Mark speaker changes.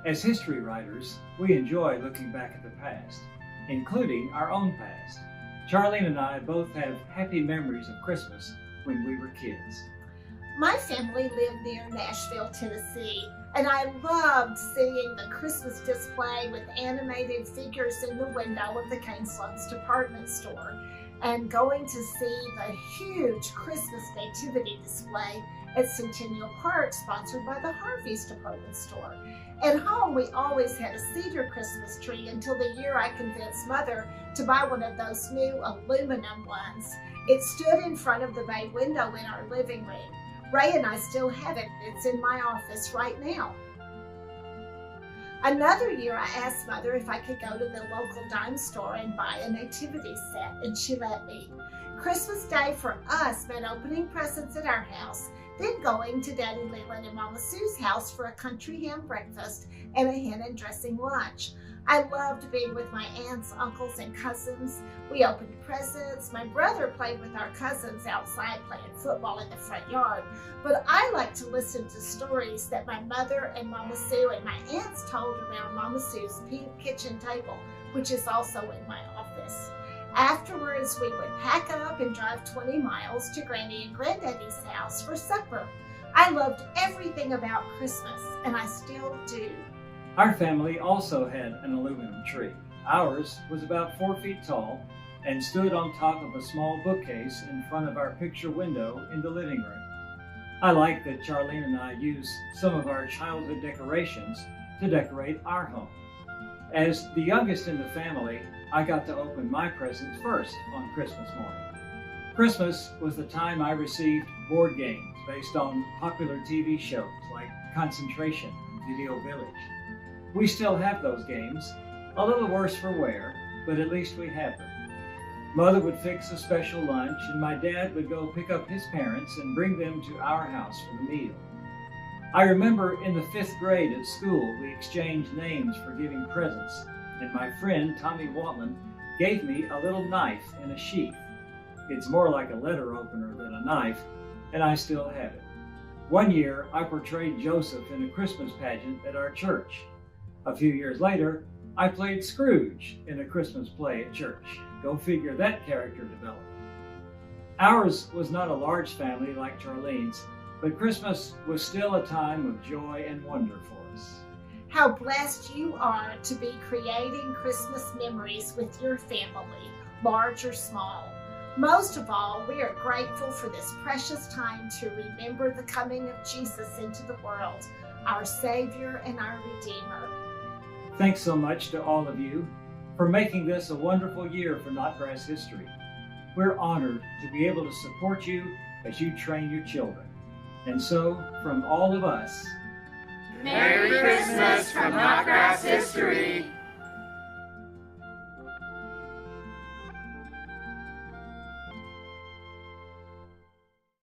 Speaker 1: As history writers, we enjoy looking back at the past, including our own past. Charlene and I both have happy memories of Christmas when we were kids.
Speaker 2: My family lived near Nashville, Tennessee, and I loved seeing the Christmas display with animated figures in the window of the Sloan's department store, and going to see the huge Christmas nativity display at Centennial Park, sponsored by the Harvey's department store. At home, we always had a cedar Christmas tree until the year I convinced Mother to buy one of those new aluminum ones. It stood in front of the bay window in our living room. Ray and I still have it. It's in my office right now. Another year, I asked Mother if I could go to the local dime store and buy a nativity set, and she let me. Christmas Day for us meant opening presents at our house, then going to Daddy Leland and Mama Sue's house for a country ham breakfast and a hen and dressing lunch. I loved being with my aunts, uncles, and cousins. We opened presents. My brother played with our cousins outside playing football in the front yard. But I liked to listen to stories that my mother and Mama Sue and my aunts told around Mama Sue's pink kitchen table, which is also in my office. Afterwards, we would pack up and drive 20 miles to Granny and Granddaddy's house for supper. I loved everything about Christmas, and I still do.
Speaker 1: Our family also had an aluminum tree. Ours was about 4 feet tall and stood on top of a small bookcase in front of our picture window in the living room. I like that Charlene and I used some of our childhood decorations to decorate our home. As the youngest in the family, I got to open my presents first on Christmas morning. Christmas was the time I received board games based on popular TV shows like Concentration and Video Village. We still have those games, a little worse for wear, but at least we have them. Mother would fix a special lunch, and my dad would go pick up his parents and bring them to our house for the meal. I remember in the 5th grade at school, we exchanged names for giving presents, and my friend Tommy Wantland gave me a little knife in a sheath. It's more like a letter opener than a knife, and I still have it. One year, I portrayed Joseph in a Christmas pageant at our church. A few years later, I played Scrooge in a Christmas play at church. Go figure that character developed. Ours was not a large family like Charlene's, but Christmas was still a time of joy and wonder for us.
Speaker 2: How blessed you are to be creating Christmas memories with your family, large or small. Most of all, we are grateful for this precious time to remember the coming of Jesus into the world, our Savior and our Redeemer.
Speaker 1: Thanks so much to all of you for making this a wonderful year for Notgrass history. We're honored to be able to support you as you train your children. And so, from all of us,
Speaker 3: Merry Christmas from Notgrass History!